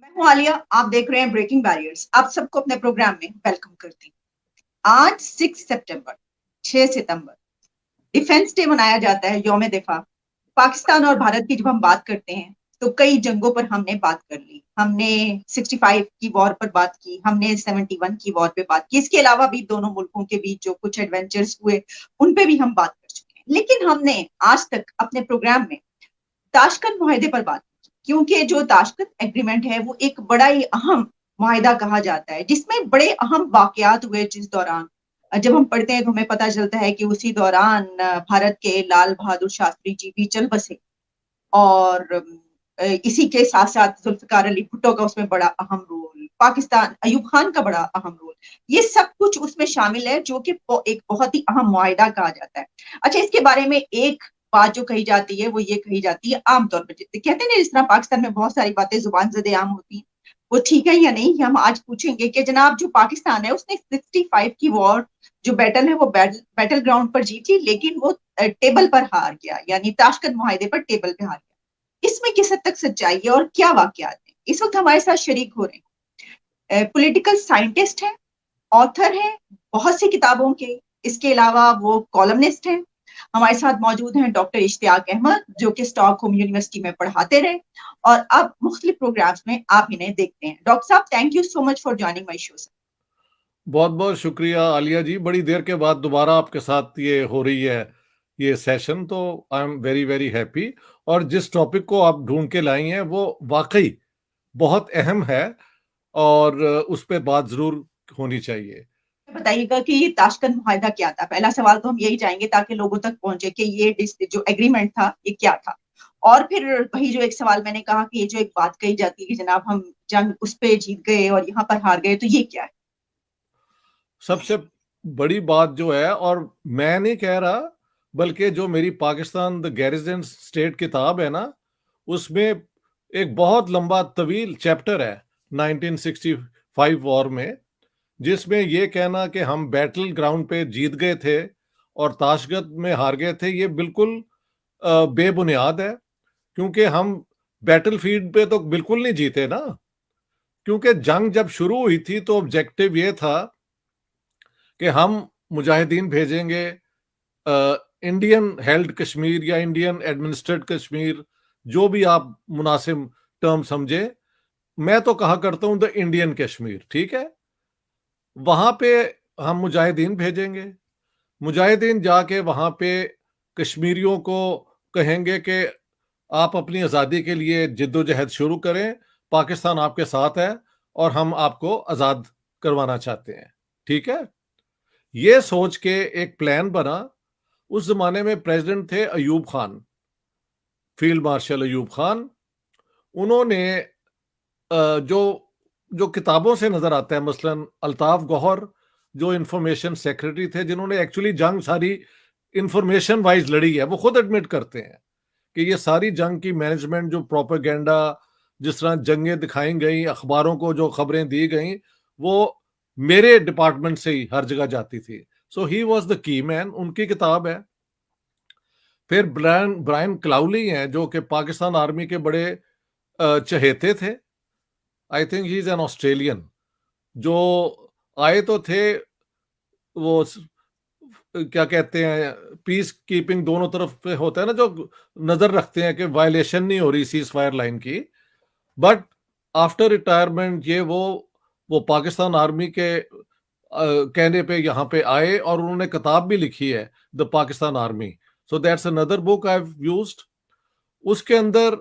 मैं हूं आलिया। आप देख रहे हैं ब्रेकिंग बैरियर्स। आप सबको अपने प्रोग्राम में वेलकम करती हूँ। आज 6 सितंबर, 6 सितंबर डिफेंस डे मनाया जाता है, यौम दिफा। पाकिस्तान और भारत की जब हम बात करते हैं तो कई जंगों पर हमने बात कर ली। हमने 65 की वॉर पर बात की, हमने 71 की वॉर पे बात की। इसके अलावा भी दोनों मुल्कों के बीच जो कुछ एडवेंचर्स हुए उन पे भी हम बात कर चुके हैं। लेकिन हमने आज तक अपने प्रोग्राम में ताशकंद मुआहदे पर बात की, क्योंकि जो ताशकंद एग्रीमेंट है वो एक बड़ा ही अहम मुआहदा कहा जाता है, जिसमें बड़े अहम वाकयात हुए। जिस दौरान जब हम पढ़ते हैं तो हमें पता चलता है कि उसी दौरान भारत के लाल बहादुर शास्त्री जी भी चल बसे। और इसी के साथ साथ जुल्फिकार अली भुट्टो का उसमें बड़ा अहम रोल, पाकिस्तान अयूब खान का बड़ा अहम रोल, ये सब कुछ उसमें शामिल है, जो कि एक बहुत ही अहम मुआहिदा कहा जाता है। अच्छा, इसके बारे में एक बात जो कही जाती है वो ये कही जाती है, आमतौर पर कहते हैं ना, जिस तरह पाकिस्तान में बहुत सारी बातें जुबान जदे आम होती हैं, वो ठीक है या नहीं, हम आज पूछेंगे कि जनाब जो पाकिस्तान है उसने 65 की वॉर जो बैटल है वो बैटल ग्राउंड पर जीती, लेकिन वो टेबल पर हार गया, यानी ताशकंद मुआहिदे पर टेबल पे हार गया। इसमें किस हद तक सच्चाई है और क्या वाकयात है? इस वक्त हमारे साथ शरीक हो रहे हैं पॉलिटिकल साइंटिस्ट हैं, ऑथर हैं बहुत सी किताबों के। इसके अलावा वो कॉलमनिस्ट हैं। हमारे साथ मौजूद हैं डॉक्टर इश्तियाक अहमद, जो कि स्टॉकहोम यूनिवर्सिटी में पढ़ाते रहे और अब मुख्तलिफ प्रोग्राम्स में आप इन्हें देखते हैं। डॉक्टर साहब, thank you so much for joining my show. बहुत बहुत शुक्रिया आलिया जी। बड़ी देर के बाद दोबारा आपके साथ ये हो रही है ये सेशन, तो I am very very happy. और जिस टॉपिक को आप ढूंढ के लाई हैं वो वाकई बहुत अहम है और उस पर बात जरूर होनी चाहिए। बताइएगा कि ये ताशकंद मुआहिदा क्या था। पहला सवाल तो हम यही चाहेंगे ताकि लोगों तक पहुंचे कि ये जो एग्रीमेंट था ये क्या था। और फिर वही जो एक सवाल मैंने कहा कि ये जो एक बात कही जाती है कि जनाब हम जंग उस पे जीत गए और यहाँ पर हार गए, तो ये क्या है? सबसे बड़ी बात जो है, और मैं नहीं कह रहा बल्कि जो मेरी पाकिस्तान द गैरिजन स्टेट किताब है ना, उसमें एक बहुत लंबा तवील चैप्टर है 1965 वॉर में, जिसमें ये कहना कि हम बैटल ग्राउंड पे जीत गए थे और ताशगत में हार गए थे, ये बिल्कुल बेबुनियाद है। क्योंकि हम बैटल फील्ड पे तो बिल्कुल नहीं जीते ना। क्योंकि जंग जब शुरू हुई थी तो ऑब्जेक्टिव ये था कि हम मुजाहिदीन भेजेंगे इंडियन हेल्ड कश्मीर या इंडियन एडमिनिस्ट्रेट कश्मीर, जो भी आप मुनासिब टर्म समझे। मैं तो कहा करता हूं द इंडियन कश्मीर, ठीक है। वहां पे हम मुजाहिदीन भेजेंगे, मुजाहिदीन जाके वहां पे कश्मीरियों को कहेंगे कि आप अपनी आज़ादी के लिए जिद्दोजहद शुरू करें, पाकिस्तान आपके साथ है और हम आपको आज़ाद करवाना चाहते हैं, ठीक है। ये सोच के एक प्लान बना। उस जमाने में प्रेसिडेंट थे अयूब खान, फील्ड मार्शल अयूब खान। उन्होंने जो जो किताबों से नजर आता है, मसलन अल्ताफ गौहर जो इंफॉर्मेशन सेक्रेटरी थे, जिन्होंने एक्चुअली जंग सारी इंफॉर्मेशन वाइज लड़ी है, वो खुद एडमिट करते हैं कि ये सारी जंग की मैनेजमेंट, जो प्रोपेगेंडा, जिस तरह जंगें दिखाई गई, अखबारों को जो खबरें दी गई, वो मेरे डिपार्टमेंट से ही हर जगह जाती थी। So he was the key man, उनकी किताब है। फिर ब्रायन ब्रायन क्लाउली हैं जो कि पाकिस्तान आर्मी के बड़े चहेते थे। I think he is an Australian, जो आए तो थे वो क्या कहते हैं, पीस कीपिंग दोनों तरफ पे होता है ना, जो नजर रखते हैं कि वायलेशन नहीं हो रही सीज फायर लाइन की। बट आफ्टर रिटायरमेंट ये वो पाकिस्तान आर्मी के कहने पे यहाँ पे आए और उन्होंने किताब भी लिखी है, the Pakistan army. So that's another book I have used. उसके अंदर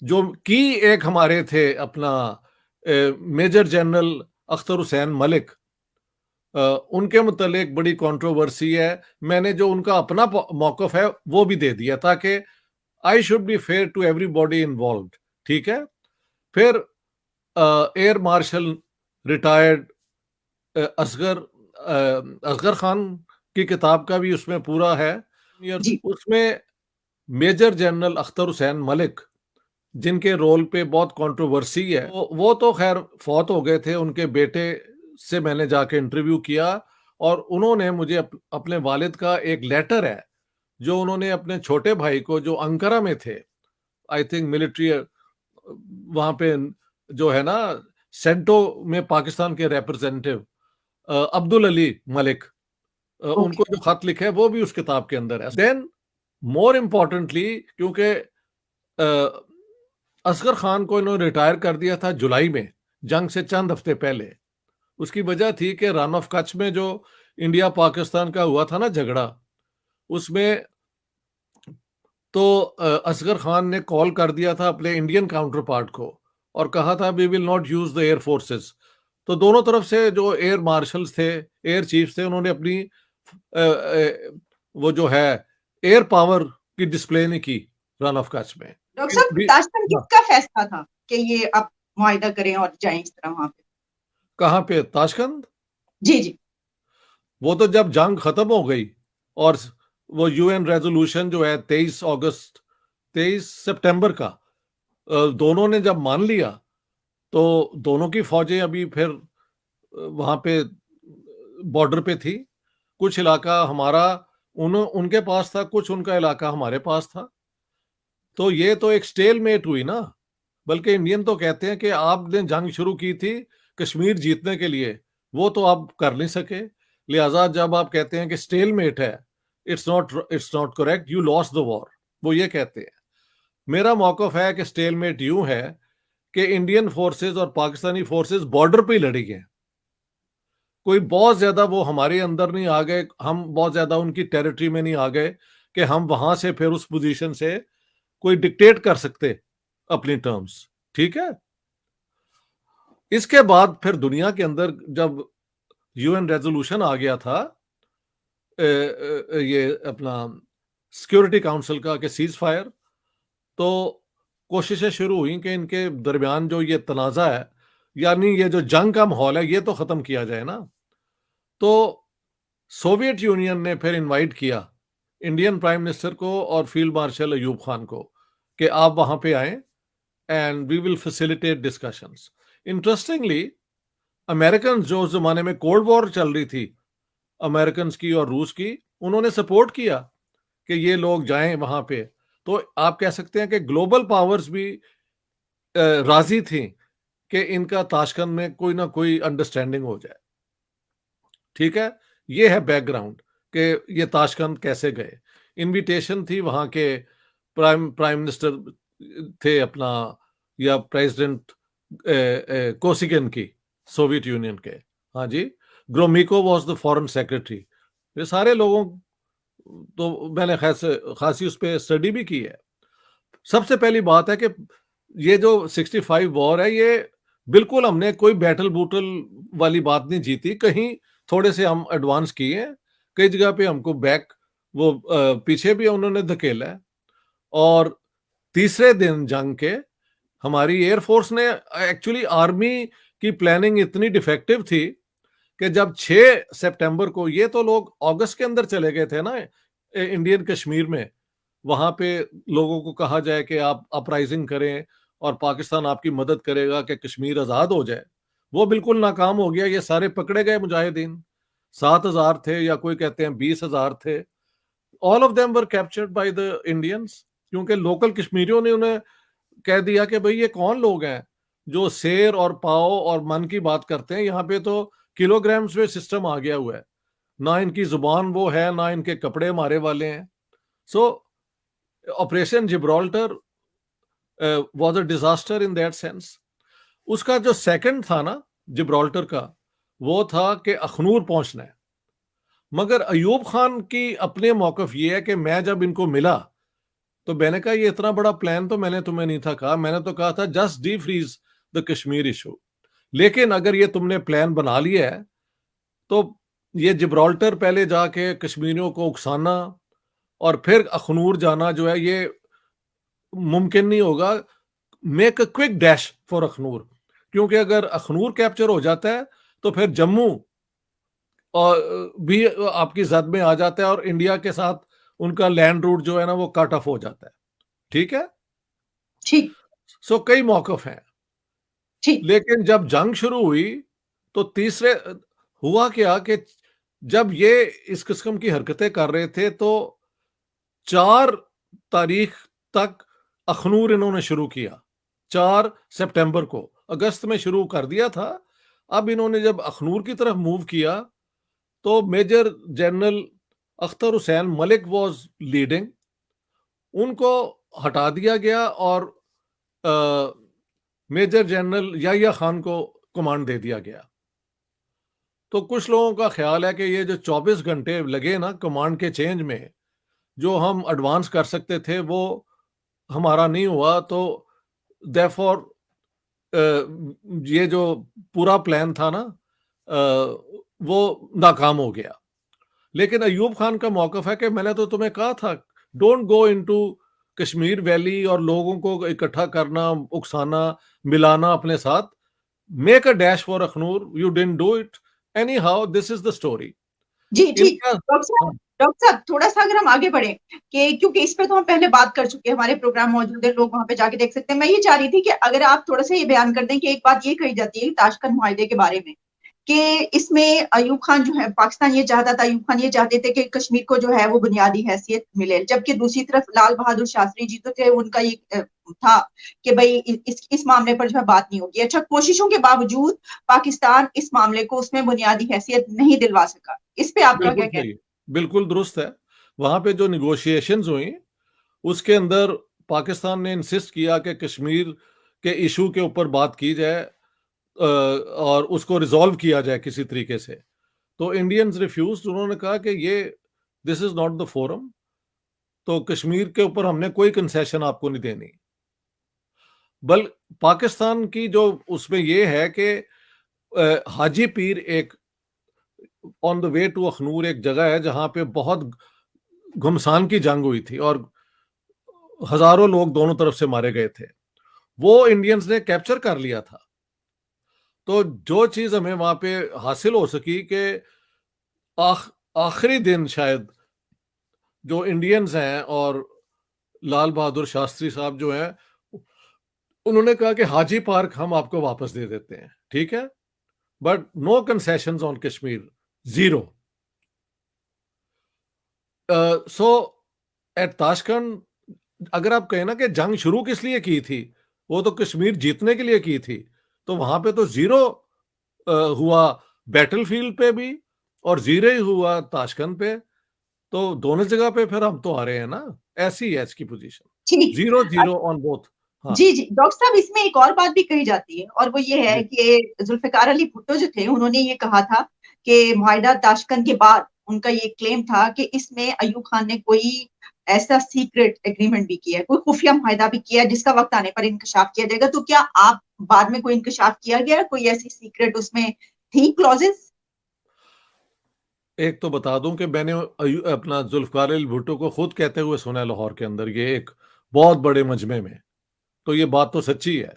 जो की एक हमारे थे अपना मेजर जनरल अख्तर हुसैन मलिक, उनके मुतालिक बड़ी कंट्रोवर्सी है। मैंने जो उनका अपना मौकफ है वो भी दे दिया, ताकि I should be fair to everybody involved, ठीक है। फिर air marshal retired Asghar Asghar Khan की किताब का भी उसमें पूरा है। जी। उसमें मेजर जनरल अख्तर हुसैन मलिक, जिनके रोल पे बहुत कंट्रोवर्सी है, वो तो खैर फौत हो गए थे। उनके बेटे से मैंने जाके इंटरव्यू किया और उन्होंने मुझे अपने वालिद का एक लेटर है जो उन्होंने अपने छोटे भाई को, जो अंकारा में थे, आई थिंक मिलिट्री वहां पे जो है ना सेंटो में पाकिस्तान के रिप्रेजेंटेटिव अब्दुल अली मलिक, ओके। उनको जो खत लिखे है वो भी उस किताब के अंदर है। देन मोर इम्पोर्टेंटली, क्योंकि असगर खान को इन्होंने रिटायर कर दिया था जुलाई में, जंग से चंद हफ्ते पहले। उसकी वजह थी कि रन ऑफ कच्छ में जो इंडिया पाकिस्तान का हुआ था ना झगड़ा, उसमें तो असगर खान ने कॉल कर दिया था अपने इंडियन काउंटर पार्ट को और कहा था we will not use the air forces. तो दोनों तरफ से जो एयर मार्शल्स थे, एयर चीफ थे, उन्होंने अपनी वो जो है एयर पावर की डिस्प्ले नहीं की रन ऑफ कच्छ में। डॉक्टर साहब, ताशकंद किसका फैसला था कि ये आप मुआहिदा करें और जाएं इस तरह वहां पे? कहाँ पे? ताशकंद? जी जी। वो तो जब जंग खत्म हो गई और वो यूएन रेजोल्यूशन जो है 23 सितंबर का, दोनों ने जब मान लिया, तो दोनों की फौजें अभी फिर वहां पे बॉर्डर पे थी। कुछ इलाका हमारा उनके पास था, कुछ उनका इलाका हमारे पास था। तो ये तो एक स्टेलमेट हुई ना। बल्कि इंडियन तो कहते हैं कि आपने जंग शुरू की थी कश्मीर जीतने के लिए, वो तो आप कर नहीं सके। लिहाजा जब आप कहते हैं कि स्टेलमेट है, it's not correct, you lost the war, वो ये कहते हैं। मेरा मौकफ है कि स्टेलमेट यूं है कि इंडियन फोर्सेस और पाकिस्तानी फोर्सेस बॉर्डर पे ही लड़ी हैं। कोई बहुत ज्यादा वो हमारे अंदर नहीं आ गए, हम बहुत ज्यादा उनकी टेरिटरी में नहीं आ गए कि हम वहां से फिर उस पोजीशन से कोई डिक्टेट कर सकते अपनी टर्म्स। ठीक है। इसके बाद फिर दुनिया के अंदर जब यूएन रेजोल्यूशन आ गया था, ये अपना सिक्योरिटी काउंसिल का, कि सीज फायर, तो कोशिशें शुरू हुई कि इनके दरमियान जो ये तनाजा है, यानी ये जो जंग का माहौल है, ये तो खत्म किया जाए ना। तो सोवियत यूनियन ने फिर इनवाइट किया इंडियन प्राइम मिनिस्टर को और फील्ड मार्शल अयूब खान को कि आप वहां पे आए and we will facilitate discussions. Interestingly, American जो उस जमाने में कोल्ड वॉर चल रही थी अमेरिकन की और रूस की, उन्होंने सपोर्ट किया कि ये लोग जाएं वहां पे। तो आप कह सकते हैं कि ग्लोबल पावर्स भी राजी थी कि इनका ताशकंद में कोई ना कोई अंडरस्टैंडिंग हो जाए। ठीक है। ये है बैकग्राउंड कि ये ताशकंद कैसे गए। इनविटेशन थी वहां के प्राइम मिनिस्टर थे अपना, या प्रेसिडेंट कोसिगिन की, सोवियत यूनियन के। हाँ जी। ग्रोमिको वाज द फॉरेन सेक्रेटरी। ये सारे लोगों, तो मैंने खासी उस पर स्टडी भी की है। सबसे पहली बात है कि ये जो 65 वॉर है, ये बिल्कुल हमने कोई बैटल बूटल वाली बात नहीं जीती। कहीं थोड़े से हम एडवांस किए हैं, कई जगह पे हमको पीछे भी उन्होंने धकेला है। और तीसरे दिन जंग के हमारी एयरफोर्स ने, एक्चुअली आर्मी की प्लानिंग इतनी डिफेक्टिव थी कि जब 6 सितंबर को, ये तो लोग अगस्त के अंदर चले गए थे ना इंडियन कश्मीर में, वहां पे लोगों को कहा जाए कि आप अपराइजिंग करें और पाकिस्तान आपकी मदद करेगा कि कश्मीर आजाद हो जाए। वो बिल्कुल नाकाम हो गया। ये सारे पकड़े गए मुजाहिदीन। 7,000 थे, या कोई कहते हैं 20,000 थे। All of them were captured by the Indians, क्योंकि लोकल कश्मीरियों ने उन्हें कह दिया कि भाई ये कौन लोग हैं जो शेर और पाओ और मन की बात करते हैं। यहाँ पे तो किलोग्राम्स में सिस्टम आ गया हुआ है, ना इनकी जुबान वो है, ना इनके कपड़े मारे वाले हैं। सो operation Gibraltar was a disaster in that sense. उसका जो सेकंड था ना जिब्राल्टर का, वो था कि अखनूर पहुंचना है। मगर अयूब खान की अपने मौकफ ये है कि मैं जब इनको मिला तो मैंने कहा ये इतना बड़ा प्लान तो मैंने तुम्हें नहीं था कहा। मैंने तो कहा था just defreeze the Kashmir issue. लेकिन अगर ये तुमने प्लान बना लिया है, तो ये जिब्राल्टर पहले जाके कश्मीरियों को उकसाना और फिर अखनूर जाना जो है, ये मुमकिन नहीं होगा। Make a quick dash for Akhnoor, क्योंकि अगर अखनूर कैप्चर हो जाता है तो फिर जम्मू और भी आपकी जद में आ जाता है और इंडिया के साथ उनका लैंड रूट जो है ना वो कट ऑफ हो जाता है। ठीक है। ठीक। सो कई मौकफ हैं। ठीक। लेकिन जब जंग शुरू हुई तो तीसरे हुआ क्या कि जब ये इस किस्म की हरकतें कर रहे थे, तो 4 तारीख तक अखनूर इन्होंने शुरू किया, 4 सितंबर को अगस्त में शुरू कर दिया था। अब इन्होंने जब अखनूर की तरफ मूव किया तो major general Akhtar Hussain Malik was leading, उनको हटा दिया गया और मेजर जनरल याह्या खान को कमांड दे दिया गया। तो कुछ लोगों का ख्याल है कि ये जो 24 घंटे लगे ना कमांड के चेंज में, जो हम एडवांस कर सकते थे वो हमारा नहीं हुआ, तो देयरफॉर ये जो पूरा प्लान था ना वो नाकाम हो गया। लेकिन अयूब खान का मौकफ है कि मैंने तो तुम्हें कहा था don't go into Kashmir valley और लोगों को इकट्ठा करना, उकसाना, मिलाना अपने साथ, make a dash for Akhnoor, you didn't do it anyhow, this is the story. जी ठीक। इनका हाँ, डॉक्टर साहब थोड़ा सा अगर हम आगे बढ़े कि क्योंकि इस पे तो हम पहले बात कर चुके हैं, हमारे प्रोग्राम मौजूद है, लोग वहां पे जाके देख सकते हैं। मैं ये चाह रही थी कि अगर आप थोड़ा सा ये बयान कर दें कि एक बात ये कही जाती है ताशकंद मुआहदे के बारे में कि इसमें अयूब खान जो है, पाकिस्तान ये चाहता था, अयूब खान ये चाहते थे कि कश्मीर को जो है वो बुनियादी हैसियत मिले, जबकि दूसरी तरफ लाल बहादुर शास्त्री जी तो थे, उनका ये था कि भाई इस मामले पर जो है बात नहीं होगी। अच्छा, कोशिशों के बावजूद पाकिस्तान इस मामले को उसमें बुनियादी हैसियत नहीं दिलवा सका। इस पे आपका बिल्कुल क्या कहना सही, बिल्कुल दुरुस्त है। वहां पे जो निगोशिएशंस हुई उसके अंदर पाकिस्तान ने इंसिस्ट किया कि कश्मीर के इशू के ऊपर बात की जाए और उसको रिजॉल्व किया जाए किसी तरीके से। तो इंडियंस रिफ्यूज, उन्होंने कहा कि ये this is not the forum, तो कश्मीर के ऊपर हमने कोई कंसेशन आपको नहीं देनी। बल पाकिस्तान की जो उसमें ये है कि हाजी पीर एक on the way to Akhnoor एक जगह है जहां पे बहुत घुमसान की जंग हुई थी और हजारों लोग दोनों तरफ से मारे गए थे, वो इंडियंस ने कैप्चर कर लिया था। तो जो चीज हमें वहां पे हासिल हो सकी कि आखिरी दिन शायद जो इंडियंस हैं और लाल बहादुर शास्त्री साहब जो हैं, उन्होंने कहा कि हाजी पार्क हम आपको वापस दे देते हैं, ठीक है, but no concessions on Kashmir, zero. So at Tashkent अगर आप कहें ना कि जंग शुरू किस लिए की थी, वो तो कश्मीर जीतने के लिए की थी, तो वहां पे तो जीरो हुआ बैटलफील्ड पे भी और जीरो ही हुआ ताशकंद पे। तो दोनों जगह पे फिर हम तो आ रहे हैं ना, ऐसी है इसकी पोजीशन, ठीक। Zero zero on both. हाँ जी जी डॉक्टर साहब, इसमें एक और बात भी कही जाती है और वो ये है जी कि जुल्फिकार अली भुट्टो जो थे उन्होंने ये कहा था कि मुआहिदा ताशकंद के बाद उनका ये क्लेम था कि इसमें अयूब खान ने कोई ऐसा सीक्रेट एग्रीमेंट भी किया है, कोई खुफिया मुआहिदा भी किया है जिसका वक्त आने पर इंकशाफ किया जाएगा। तो क्या आप बाद में कोई इंकशाफ किया गया, कोई ऐसी सीक्रेट उसमें थी क्लॉजेस? एक तो बता दूं कि मैंने अपना जुल्फकार अली भुट्टो को खुद कहते हुए सुना है लाहौर के अंदर, ये एक बहुत बड़े मजमे में, तो ये बात तो सच्ची है।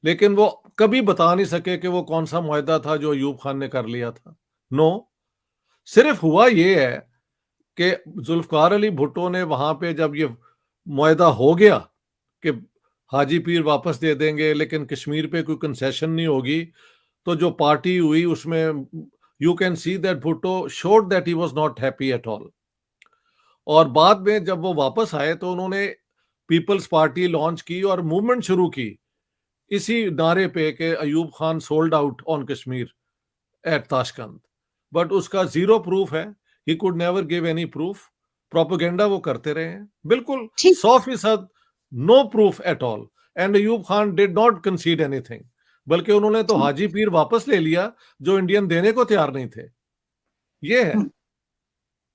लेकिन वो कभी बता नहीं सके कि वो कौन सा मुआहदा था जो अयूब खान ने कर लिया था। नो, सिर्फ हुआ ये है कि जुल्फकार अली भुट्टो ने वहां पे जब ये मुआहदा हो गया कि हाजी पीर वापस दे देंगे लेकिन कश्मीर पे कोई कंसेशन नहीं होगी, तो जो पार्टी हुई उसमें you can see that Bhutto showed that he was not happy at all. और बाद में जब वो वापस आए तो उन्होंने पीपल्स पार्टी लॉन्च की और मूवमेंट शुरू की इसी नारे पे कि Ayub Khan sold out on Kashmir at Tashkent. But उसका जीरो प्रूफ है, he could never give any proof, propaganda वो करते रहे हैं, बिल्कुल ठीक। 100% no proof at all. And Ayub Khan did not concede anything, बल्कि उन्होंने तो ठीक। हाजी पीर वापस ले लिया जो इंडियन देने को तैयार नहीं थे। ये है।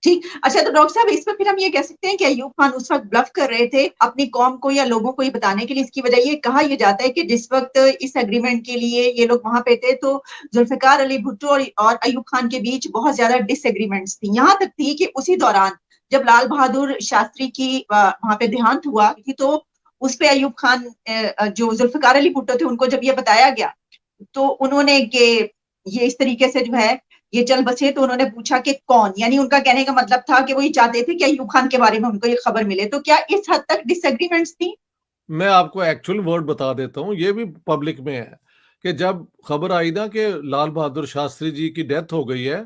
ठीक। अच्छा, तो डॉक्टर साहब इस पर फिर हम ये कह सकते हैं कि अयूब खान उस वक्त ब्लफ कर रहे थे अपनी कौम को या लोगों को ये बताने के लिए। इसकी वजह ये कहा यह जाता है कि जिस वक्त इस एग्रीमेंट के लिए ये लोग वहां पे थे तो जुल्फिकार अली भुट्टो और अयूब खान के बीच बहुत ज्यादा डिसएग्रीमेंट्स थी, यहां तक थी कि उसी दौरान जब लाल बहादुर शास्त्री की वहां पे देहांत हुआ थी तो उस पे अयूब खान जो जुल्फिकार अली भुट्टो थे उनको जब ये बताया गया तो उन्होंने कि ये इस तरीके से जो है ये चल बसे, तो उन्होंने पूछा कि कौन, यानी उनका कहने का मतलब था कि वो ये चाहते थे कि अयूब खान के बारे में उनको ये खबर मिले। तो क्या इस हद तक डिसएग्रीमेंट्स थी? मैं आपको एक्चुअल वर्ड बता देता हूँ, ये भी पब्लिक में है कि जब खबर आई ना कि लाल बहादुर शास्त्री जी की डेथ हो गई है,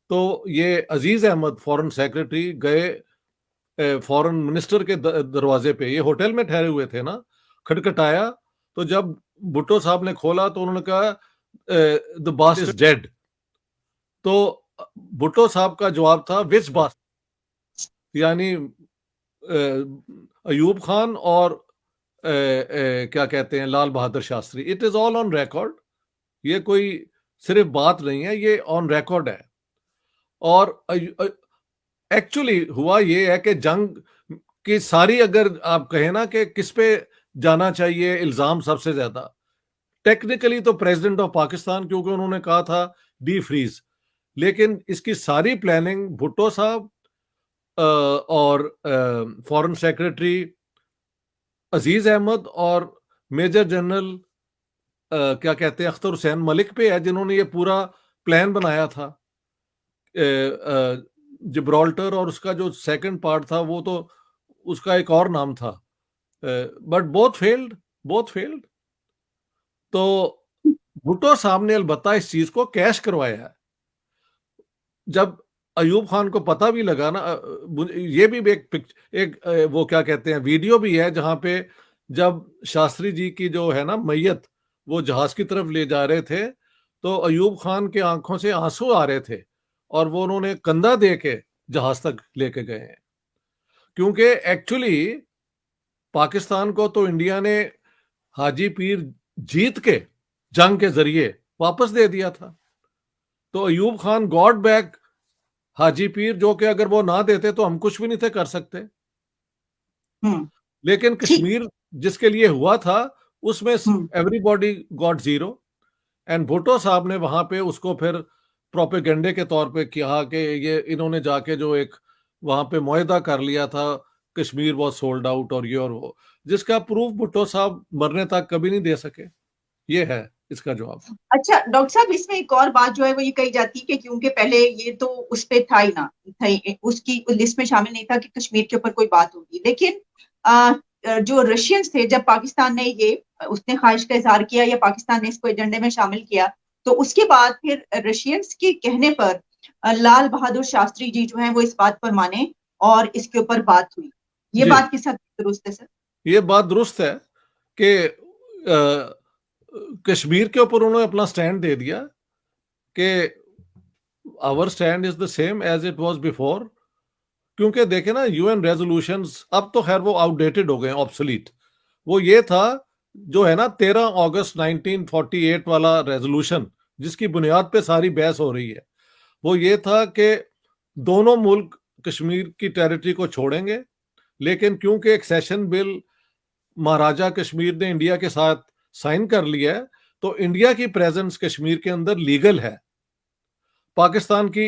तो ये अजीज अहमद फॉरेन सेक्रेटरी गए फॉरेन मिनिस्टर के दरवाजे पे, ये होटल में ठहरे हुए थे ना, खटखटाया। तो जब भुट्टो साहब ने खोला तो उन्होंने कहा द बास्ट इज डेड। तो भुट्टो साहब का जवाब था विच बास्ट, यानी अयूब खान और क्या कहते हैं Lal Bahadur Shastri. It is all on record, ये कोई सिर्फ बात नहीं है, ये ऑन रिकॉर्ड है। और एक्चुअली हुआ ये है कि जंग की सारी, अगर आप कहें ना कि किस पे जाना चाहिए इल्जाम सबसे ज्यादा, टेक्निकली तो प्रेसिडेंट ऑफ पाकिस्तान, क्योंकि उन्होंने कहा था डी फ्रीज, लेकिन इसकी सारी प्लानिंग भुट्टो साहब और फॉरेन सेक्रेटरी अजीज अहमद और मेजर जनरल क्या कहते हैं अख्तर हुसैन मलिक पे है, जिन्होंने ये पूरा प्लान बनाया था। जिब्राल्टर और उसका जो सेकंड पार्ट था वो तो उसका एक और नाम था, बट बोथ फेल्ड। तो भुट्टो साहब ने अलबत्ता इस चीज को कैश करवाया है। जब अयूब खान को पता भी लगा ना, ये भी एक वो क्या कहते हैं वीडियो भी है जहां पे जब शास्त्री जी की जो है ना मैयत वो जहाज की तरफ ले जा रहे थे, तो अयूब खान के आंखों से आंसू आ रहे थे और वो उन्होंने कंधा दे के जहाज तक लेके गए हैं। क्योंकि एक्चुअली पाकिस्तान को तो इंडिया ने हाजी पीर जीत के जंग के जरिए वापस दे दिया था। तो अयूब खान गॉड बैक हाजी पीर, जो कि अगर वो ना देते तो हम कुछ भी नहीं थे कर सकते। लेकिन कश्मीर जिसके लिए हुआ था उसमें everybody got zero, and Bhutto साहब ने वहां पे उसको फिर प्रोपेगेंडे के तौर पे किया कि ये इन्होंने जाके जो एक वहां पे मुआहदा कर लिया था, कश्मीर वॉज सोल्ड आउट और ये और वो, जिसका प्रूफ भुट्टो साहब मरने तक कभी नहीं दे सके। ये है इसका जवाब। अच्छा डॉक्टर साहब, इसमें एक और बात जो है वो ये कही जाती है कि क्योंकि पहले ये तो उस पे था ही ना, उसकी लिस्ट में शामिल नहीं था कि कश्मीर के ऊपर कोई बात होगी। लेकिन जो रशियंस थे, जब पाकिस्तान ने ये उसने ख्वाहिश का इजहार किया या पाकिस्तान ने इसको एजेंडे में शामिल किया, तो उसके बाद फिर रशियंस के कहने पर लाल बहादुर शास्त्री जी जो है वो इस बात पर माने और इसके ऊपर बात हुई। ये बात किस हद तक दुरुस्त है सर? ये बात दुरुस्त है कि कश्मीर के ऊपर उन्होंने अपना स्टैंड दे दिया कि our stand is the same as it was before. क्योंकि देखे ना यूएन रेजोल्यूशंस अब तो खैर वो आउटडेटेड हो गए, ऑब्सोलीट। वो ये था जो है ना 13 अगस्त 1948 वाला रेजोल्यूशन, जिसकी बुनियाद पे सारी बहस हो रही है, वो ये था कि दोनों मुल्क कश्मीर की टेरिटरी को छोड़ेंगे, लेकिन क्योंकि एक सेशन बिल महाराजा कश्मीर ने इंडिया के साथ साइन कर लिया है, तो इंडिया की प्रेजेंस कश्मीर के अंदर लीगल है, पाकिस्तान की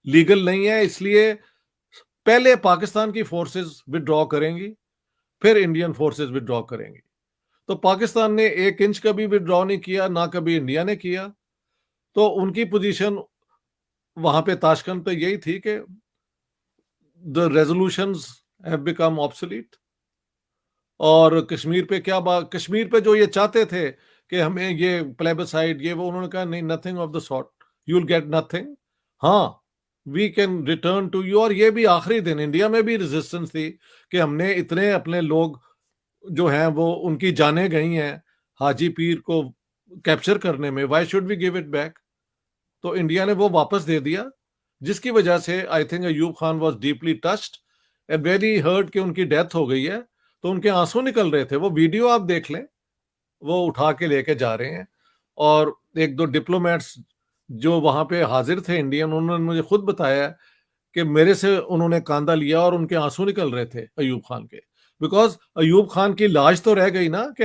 लीगल नहीं है। इसलिए पहले पाकिस्तान की फोर्सेस विड्रॉ करेंगी, फिर इंडियन फोर्सेस विड्रॉ करेंगी। तो पाकिस्तान ने 1 इंच का भी विड्रॉ नहीं किया, ना कभी इंडिया ने किया। तो उनकी पोजीशन वहां पे ताशकंद पे यही थी कि the resolutions have become obsolete. और कश्मीर पे क्या बात, कश्मीर पे जो ये चाहते थे कि हमें ये प्लेबिसाइड ये वो, उन्होंने कहा नहीं, nothing of the sort, you will get nothing. हाँ, we can return to you. और ये भी आखिरी दिन इंडिया में भी रेजिस्टेंस थी कि हमने इतने अपने लोग जो हैं वो उनकी जानें गई हैं हाजी पीर को कैप्चर करने में, why should we give it back. तो इंडिया ने वो वापस दे दिया, जिसकी वजह से I think Ayub Khan was deeply touched and very hurt कि उनकी डेथ हो गई है। तो उनके आंसू निकल रहे थे। वो वीडियो आप देख लें, वो उठा के लेके जा रहे हैं। और एक दो डिप्लोमेट्स जो वहां पे हाजिर थे इंडियन, उन्होंने मुझे खुद बताया कि मेरे से उन्होंने कांधा लिया और उनके आंसू निकल रहे थे अयूब खान के, बिकॉज अयूब खान की लाश तो रह गई ना, कि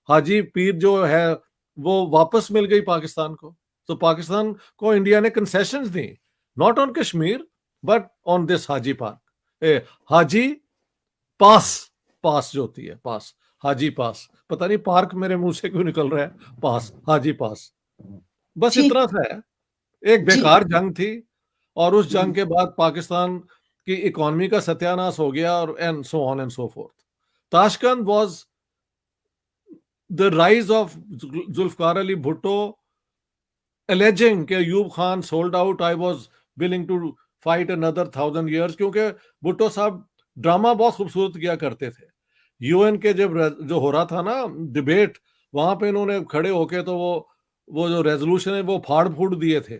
हाजी पीर जो है वो वापस मिल गई पाकिस्तान को। तो पाकिस्तान को इंडिया ने कंसेशंस दी, not on Kashmir but on this Haji park, Haji pass जो होती है, पास, हाजी पास, पता नहीं पार्क मेरे मुंह से क्यों निकल रहा है, पास, हाजी पास। बस इतना सा है। एक बेकार जंग थी और उस जंग के बाद पाकिस्तान की इकोनॉमी का सत्यानाश हो गया और and so on and so forth. Tashkent was the rise of Zulfikar Ali Bhutto alleging कि Ayub Khan sold out, I was willing to fight another 1000 years। क्योंकि भुट्टो साहब ड्रामा बहुत खूबसूरत किया करते थे। यूएन के जब जो हो रहा था ना डिबेट, वहां पे इन्होंने खड़े होके तो वो जो रेजोल्यूशन है वो फाड़ फूड़ दिए थे।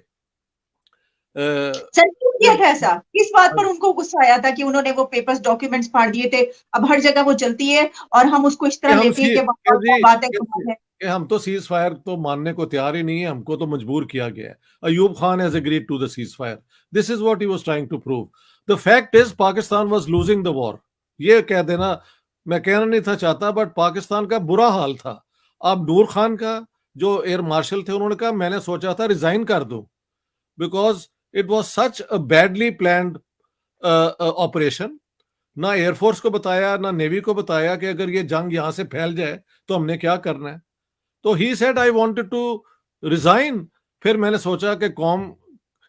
सर क्यों किया फिर था ऐसा? किस बात पर उनको गुस्सा आया था कि उन्होंने वो पेपर्स डॉक्यूमेंट्स फाड़ दिए थे? अब हर जगह वो चलती है और हम उसको इस कि तरह लेते हैं कि कि क्या जी बात है, कमाल है। कि हम तो सीज फायर तो मानने को तैयार ही नहीं है, हमको तो मजबूर किया गया है। Ayub Khan has agreed to the cease fire. This is what he was trying to prove. The fact is Pakistan was losing the war. ये कह देना मैं कहना नहीं था चाहता, बट पाकिस्तान का बुरा हाल था। अब नूर खान का जो एयर मार्शल थे उन्होंने कहा मैंने सोचा था रिजाइन कर दूं, because it was such a badly planned operation. ना एयरफोर्स को बताया ना नेवी को बताया कि अगर ये जंग यहां से फैल जाए तो हमने क्या करना है। तो he said I wanted to resign. फिर मैंने सोचा कि कौम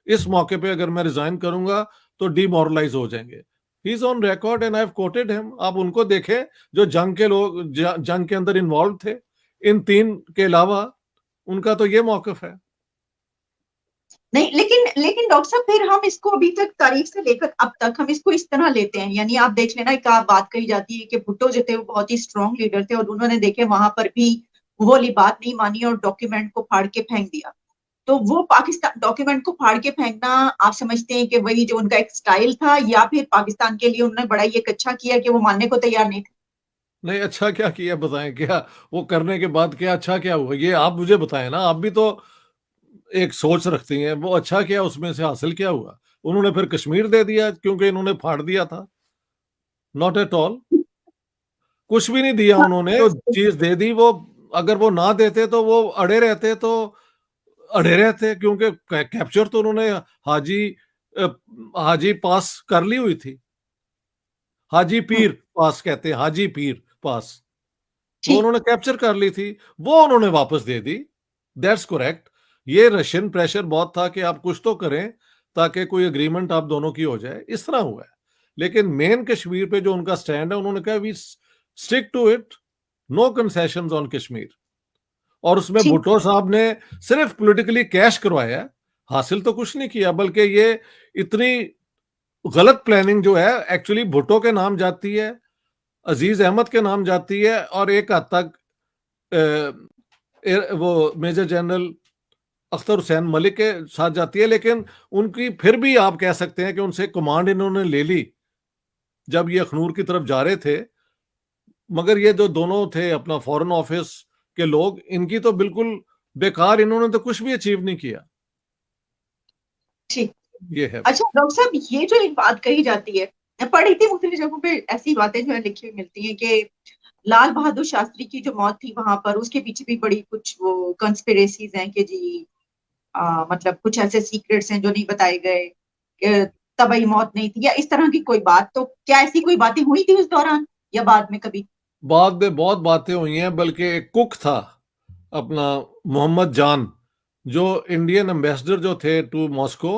इस मौके पे अगर मैं रिजाइन करूंगा तो डिमोरलाइज हो जाएंगे। He is on record and I have coated him. आप उनको देखें जो जंग के लोग जंग के अंदर इन्वॉल्व थे, इन तीन के अलावा उनका तो ये मौकफ है। नहीं, लेकिन लेकिन डॉक्टर साहब फिर हम इसको अभी तक तारीख से लेकर अब तक हम इसको इस तरह लेते हैं, यानी आप देख लेना, एक आप बात कही जाती है कि भुट्टो जो थे वो बहुत ही स्ट्रांग लीडर थे और उन्होंने देखे वहां पर भी वो वाली बात नहीं मानी और डॉक्यूमेंट को फाड़ के फेंक दिया। तो वो पाकिस्तान डॉक्यूमेंट को फाड़ के फेंकना आप समझते हैं कि वही जो उनका एक स्टाइल था, या फिर पाकिस्तान के लिए उन्होंने बड़ा ही एक अच्छा किया कि वो मानने को तैयार नहीं थे? नहीं, अच्छा क्या किया बताएं, क्या वो करने के बाद क्या अच्छा क्या हुआ ये आप मुझे बताएं ना। आप भी तो एक सोच रखती हैं, वो अच्छा क्या उसमें से हासिल क्या हुआ। उन्होंने फिर कश्मीर दे दिया क्योंकि इन्होंने फाड़ दिया था? Not at all. कुछ भी नहीं दिया उन्होंने, वो चीज दे दी। वो अगर वो ना देते तो वो अड़े रहते, तो अड़े रहते क्योंकि कैप्चर तो उन्होंने हाजी अ, हाजी पास कर ली हुई थी। हाजी पीर पास कहते हैं, हाजी पीर पास। वो ठीक। उन्होंने कैप्चर कर ली थी, वो उन्होंने वापस दे दी। That's correct. ये रशियन प्रेशर बहुत था कि आप कुछ तो करें ताकि कोई एग्रीमेंट आप दोनों की हो जाए, इस तरह हुआ है। लेकिन मेन कश्मीर पे जो उनका स्टैंड है, उन्होंने कहा we stick to it, no concessions on Kashmir. और उसमें ठीक। भुट्टो साहब ने सिर्फ पॉलिटिकली कैश करवाया, हासिल तो कुछ नहीं किया। बल्कि ये इतनी गलत प्लानिंग जो है एक्चुअली भुट्टो के नाम जाती है, अजीज अहमद के नाम जाती है, और एक हद तक वो मेजर जनरल अख्तर हुसैन मलिक के साथ जाती है। लेकिन उनकी फिर भी आप कह सकते हैं कि उनसे कमांड इन्होंने ले ली जब ये अखनूर की तरफ जा रहे थे। मगर ये जो दोनों थे अपना फॉरेन ऑफिस के लोग, इनकी तो बिल्कुल बेकार, इन्होंने तो कुछ भी अचीव नहीं किया। ठीक। ये है। अच्छा डॉक्टर साहब, ये जो एक बात कही जाती है, मैं पढ़ी थी मुख्तलिफ जगहों पे, ऐसी बातें जो है लिखी हुई मिलती हैं कि लाल बहादुर शास्त्री की जो मौत थी वहां पर, उसके पीछे भी बड़ी कुछ वो कंस्पिरेसीज हैं कि जी मतलब कुछ ऐसे सीक्रेट्स हैं जो नहीं बताए गए, कि तबई मौत नहीं थी या इस तरह की कोई बात। तो क्या ऐसी कोई बातें हुई थी उस दौरान या बाद में कभी? बाद में बहुत बातें हुई हैं, बल्कि एक कुक था अपना मोहम्मद जान, जो इंडियन एम्बेसडर जो थे टू मॉस्को,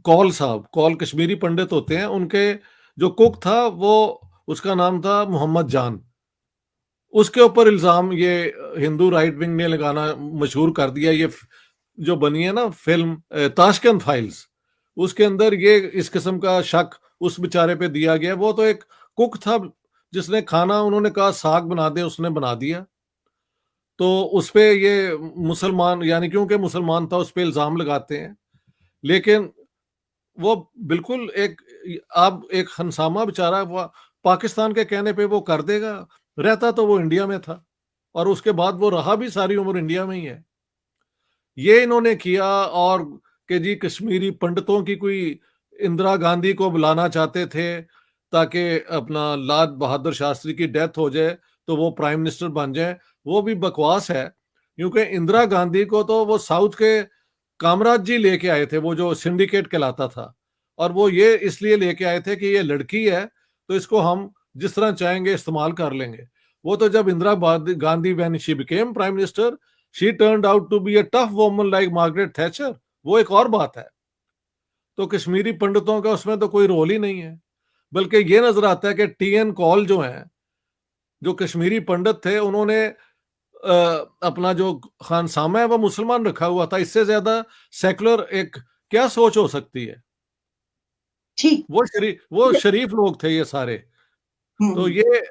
कौल साहब, कौल कश्मीरी पंडित होते हैं, उनके जो कुक था वो, उसका नाम था मोहम्मद जान। उसके ऊपर इल्जाम ये हिंदू राइट विंग ने लगाना मशहूर कर दिया। ये जो बनी है ना फिल्म ताशकंद फाइल्स, उसके अंदर ये इस किस्म का शक उस बेचारे पे दिया गया। वो तो एक कुक था जिसने खाना, उन्होंने कहा साग बना दे, उसने बना दिया। तो उस पे ये मुसलमान, यानी क्योंकि मुसलमान था, उस पे इल्जाम लगाते हैं। लेकिन वो बिल्कुल एक, आप एक हंसामा बेचारा, वो पाकिस्तान के कहने पे वो कर देगा। रहता तो वो इंडिया में था, और उसके बाद वो रहा भी सारी उम्र इंडिया में ही है। ये इन्होंने किया। और कि जी कश्मीरी पंडितों की कोई, इंदिरा गांधी को बुलाना चाहते थे ताकि अपना लाल बहादुर शास्त्री की डेथ हो जाए तो वो प्राइम मिनिस्टर बन जाए। वो भी बकवास है, क्योंकि इंदिरा गांधी को तो वो साउथ के कामराज जी लेके आए थे, वो जो सिंडिकेट कहलाता था। और वो ये इसलिए लेके आए थे कि ये लड़की है तो इसको हम जिस तरह चाहेंगे इस्तेमाल कर लेंगे। वो तो जब Indira Gandhi when she became prime minister, she turned out to be a tough woman like Margaret Thatcher. वो एक और बात है। तो कश्मीरी पंडितों का उसमें तो कोई रोल ही नहीं है। बल्कि ये नजर आता है कि टीएन कॉल जो है, जो कश्मीरी पंडित थे, उन्होंने अपना जो खानसामा है वो मुसलमान रखा हुआ था। इससे ज्यादा सेकुलर एक क्या सोच हो सकती है? ठीक। वो शरीफ लोग थे ये सारे। तो हम्म। ये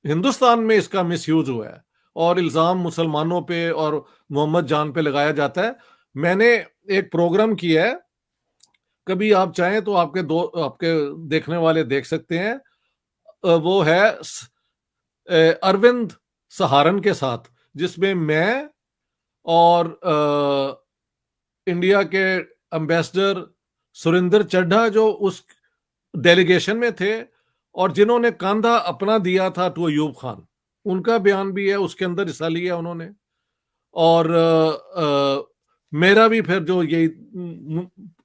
हिंदुस्तान में इसका मिसयूज हुआ है। और इल्जाम मुसलमानों पे और मोहम्मद जान पे लगाया जाता है। मैंने एक प्रोग्राम किया है, कभी आप चाहें तो आपके देखने वाले देख सकते हैं। वो है अरविंद सहारन के साथ, जिसमें मैं और इंडिया के एम्बेसडर सुरिंदर चड्ढा जो उस डेलीगेशन में थे और जिन्होंने कंधा अपना दिया था टू अयूब खान, उनका बयान भी है, उसके अंदर हिस्सा लिया उन्होंने। और मेरा भी फिर जो ये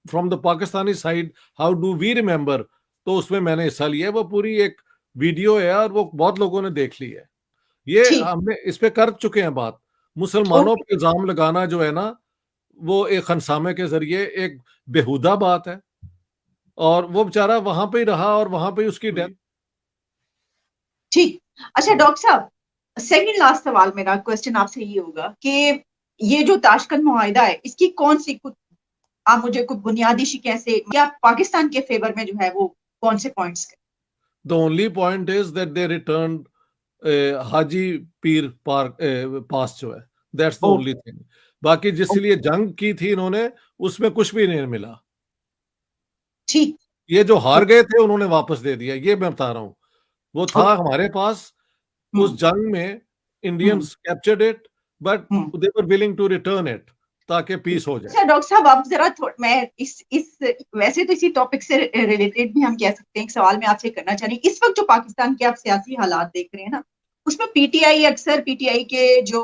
from the Pakistani side how do we remember, तो उसमें मैंने हिस्सा लिया। वो पूरी एक वीडियो है और वो बहुत लोगों ने देख ली है। ये ठीक। हमने इस पे कर चुके हैं बात। मुसलमानों ओके। पर इल्जाम लगाना जो है ना, वो एक खनसामे के जरिए एक बेहुदा बात है, और वो बेचारा वहां पे ही रहा और वहां पे ही उसकी डेथ। ठीक। अच्छा डॉक्टर साहब, सेकंड लास्ट सवाल मेरा क्वेश्चन आपसे ये होगा कि ये जो ताशकंद मुआहिदा है, इसकी कौन सी कुछ आप मुझे कुछ बुनियादी शिकें से, या पाकिस्तान के फेवर में जो है वो कौन से points? The only point is that they return Haji Pir park pass जो है, that's the only okay. Thing. बाकी जिस लिए जंग की थी इन्होंने, उसमें कुछ भी नहीं मिला। ठीक। ये जो हार गए थे उन्होंने वापस दे दिया, ये मैं बता रहा हूँ। वो था ओके। हमारे पास उस हम्म। जंग में, hmm. Indians captured it but hmm. They were willing to return it, ताकि पीस हो जाए। अच्छा डॉक्टर साहब, आप जरा मैं इस वैसे तो इसी टॉपिक से रिलेटेड भी हम कह सकते हैं, एक सवाल मैं आपसे करना चाह रही हूँ। इस वक्त जो पाकिस्तान के आप सियासी हालात देख रहे हैं ना, उसमें पीटीआई, अक्सर पीटीआई के जो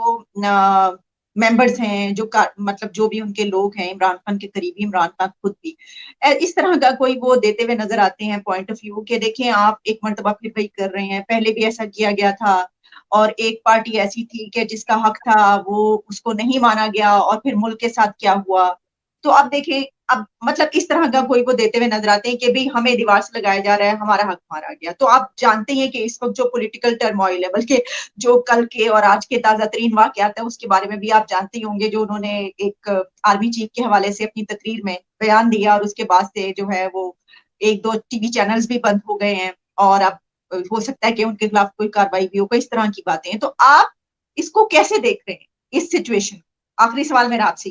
मेंबर्स हैं, मतलब जो भी उनके लोग हैं, इमरान खान के करीबी, इमरान खान खुद भी इस तरह का कोई वो देते हुए नजर आते हैं पॉइंट ऑफ व्यू के, देखें आप एक मर्तबा फिर वही कर रहे हैं, पहले भी ऐसा किया गया था और एक पार्टी ऐसी थी कि जिसका हक था वो उसको नहीं माना गया, और फिर मुल्क के साथ क्या हुआ। तो अब देखें, अब मतलब इस तरह का कोई वो देते हुए नजर आते हैं कि भाई हमें दीवार से लगाया जा रहा है, हमारा हक मारा गया। तो आप जानते हैं कि इस वक्त जो पॉलिटिकल टर्मोइल है, बल्कि जो कल के और आज के ताजा तरीन वाकयात है उसके बारे में भी आप जानते ही होंगे, जो उन्होंने एक आर्मी चीफ के हवाले से अपनी तकरीर में बयान दिया, और उसके बाद से जो है वो एक दो टीवी चैनल्स भी बंद हो गए हैं, और अब हो सकता है कि उनके खिलाफ कोई कार्रवाई भी हो, कोई इस तरह की बातें हैं। तो आप इसको कैसे देख रहे हैं इस सिचुएशन? आखिरी सवाल मेरा आपसे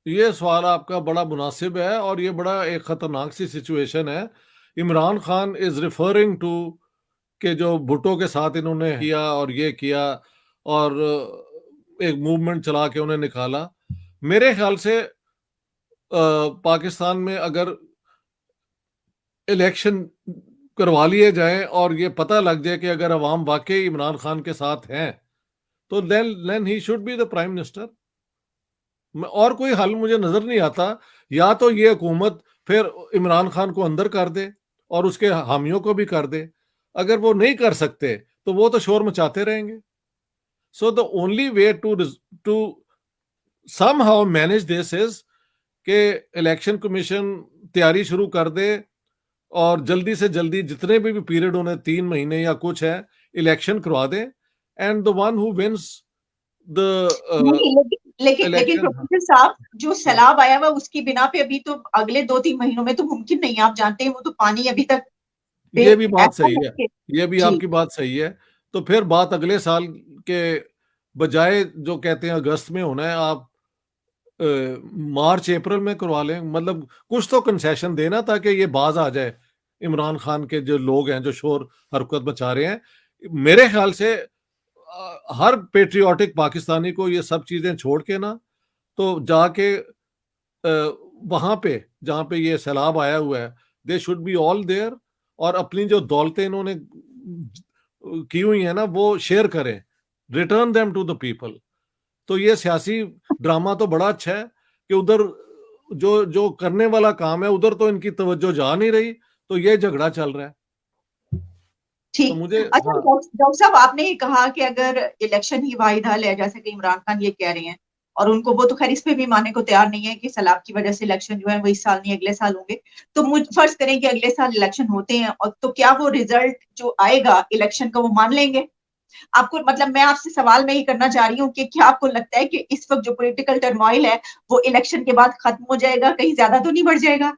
ये सवाल आपका बड़ा मुनासिब है, और ये बड़ा एक खतरनाक सी सिचुएशन है। Imran Khan is referring to कि जो भुट्टो के साथ इन्होंने किया और ये किया, और एक मूवमेंट चला के उन्हें निकाला। मेरे ख्याल से पाकिस्तान में अगर इलेक्शन करवा लिए जाए और ये पता लग जाए कि अगर अवाम वाकई इमरान खान के साथ हैं, तो then he should be the prime minister. और कोई हल मुझे नजर नहीं आता। या तो ये हुकूमत फिर इमरान खान को अंदर कर दे और उसके हामियों को भी कर दे। अगर वो नहीं कर सकते तो वो तो शोर मचाते रहेंगे। So the only way to somehow manage this is कि इलेक्शन कमीशन तैयारी शुरू कर दे और जल्दी से जल्दी जितने भी पीरियड उन्हें 3 महीने या कुछ है, इलेक्शन करवा दें, and the one who wins the नहीं, लेकिन इलेक्शन। प्रोफेसर साहब, जो सैलाब आया हुआ उसकी बिना पे अभी तो अगले 2-3 महीनों में तो मुमकिन नहीं है, आप जानते हैं वो तो पानी अभी तक ये भी बात ऐसा सही है है, कि ये भी जी। आपकी बात सही है। तो फिर बात अगले साल के बजाय जो कहते हैं अगस्त में होना है, आप मार्च अप्रैल में करवा लें। मतलब कुछ तो कंसेशन देना ताकि ये बाज आ जाए, इमरान खान के जो लोग हैं जो शोर हरकत मचा रहे हैं। मेरे ख्याल से हर पेट्रियाटिक पाकिस्तानी को ये सब चीजें छोड़ के ना, तो जाके वहां पे जहां पे ये सैलाब आया हुआ है, they should be all there, और अपनी जो दौलतें इन्होंने की हुई है ना वो शेयर करें, return them to the people. तो ये सियासी ड्रामा तो बड़ा अच्छा है कि उधर जो जो करने वाला काम है उधर तो इनकी तवज्जो जा नहीं रही, तो ये झगड़ा चल रहा है। तो ठीक। मुझे, अच्छा हाँ, डॉक्टर साहब, आपने ये कहा कि अगर इलेक्शन ही वाहिद हल है, जैसे कि इमरान खान ये कह रहे हैं, और उनको वो तो खैर इस पे भी मानने को तैयार नहीं है कि सैलाब की वजह से इलेक्शन जो है वो इस साल नहीं अगले साल होंगे। तो मुझ फर्ज करें कि अगले साल इलेक्शन होते हैं, और तो क्या वो रिजल्ट जो आएगा इलेक्शन का वो मान लेंगे? आपको मतलब मैं आपसे सवाल मैं ये करना चाह रही हूँ कि क्या आपको लगता है कि इस वक्त जो पॉलिटिकल टर्मोइल है वो इलेक्शन के बाद खत्म हो जाएगा, कहीं ज्यादा तो नहीं बढ़ जाएगा?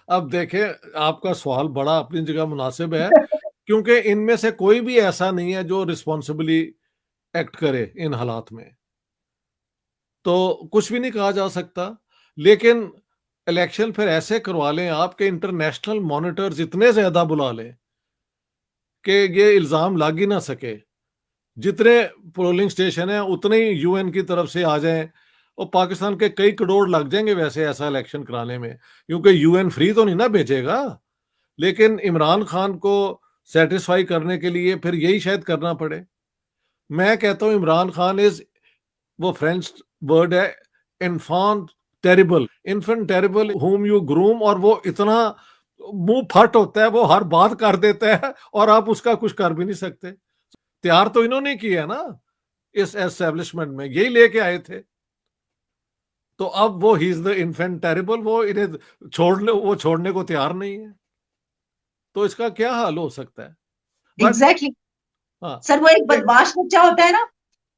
अब देखें, आपका सवाल बड़ा अपनी जगह मुनासिब है, क्योंकि इनमें से कोई भी ऐसा नहीं है जो रिस्पॉन्सिबली एक्ट करे इन हालात में, तो कुछ भी नहीं कहा जा सकता। लेकिन इलेक्शन फिर ऐसे करवा लें आपके इंटरनेशनल मॉनिटर्स इतने ज्यादा बुला लें कि ये इल्जाम लग ही ना सके। जितने पोलिंग स्टेशन है उतने ही यूएन की तरफ से आ जाएं, और पाकिस्तान के कई करोड़ लग जाएंगे वैसे ऐसा इलेक्शन कराने में, क्योंकि यूएन फ्री तो नहीं ना भेजेगा। लेकिन इमरान खान को सेटिस्फाई करने के लिए फिर यही शायद करना पड़े। मैं कहता हूं इमरान खान इज, वो फ्रेंच वर्ड है, enfant terrible, infant terrible whom you groom, और वो इतना मुंह फट होता है, वो हर बात कर देता है और आप उसका कुछ कर भी नहीं सकते। तैयार तो इन्होंने किया ना इस एस्टेब्लिशमेंट में, यही लेके आए थे। तो अब वो he is the infant terrible, वो इन्हें छोड़ने को तैयार नहीं है, तो इसका क्या हाल हो सकता है? बट एग्जैक्टली हाँ, सर, वो एक बदमाश बच्चा होता है ना,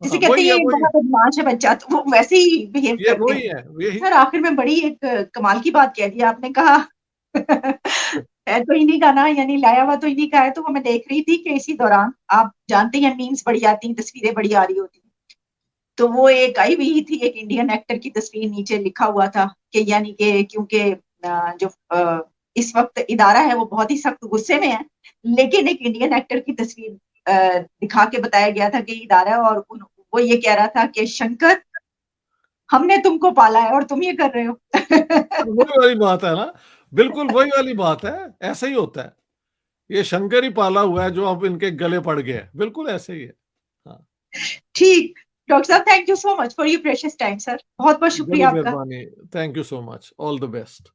जिसे हाँ, कहते हैं वही है, ये वही बड़ा बदमाश है बच्चा, तो वो वैसे ही बिहेव ये करते वही हैं। है, यही। सर आखिर में बड़ी एक कमाल की बात कह दी आपने, कहा है तो इन्हीं का ना, यानी लाया हुआ तो इन्हीं का है। तो वो मैं देख रही थी कि इसी दौरान, आप जानते हैं मीम्स बड़ी आती हैं, तस्वीरें बड़ी आ रही होती हैं, तो वो एक आई हुई थी, एक इंडियन एक्टर की तस्वीर, नीचे लिखा हुआ था कि यानी कि क्योंकि जो इस वक्त इदारा है वो बहुत ही सख्त गुस्से में है, लेकिन एक इंडियन एक्टर की तस्वीर दिखा के बताया गया था कि इदारा है, और वो ये कह रहा था कि शंकर, हमने तुमको पाला है और तुम ये कर रहे हो। वही वाली बात है ना, बिल्कुल वही वाली बात है, ऐसा ही होता है। ये शंकर ही पाला हुआ है जो अब इनके गले पड़ गया है, बिल्कुल ऐसे ही है। हाँ, ठीक, डॉक्टर साहब, thank you so much for your precious time sir, बहुत बहुत बड़ी शुक्रिया आपका। मेहरबानी, thank you so much, all the best.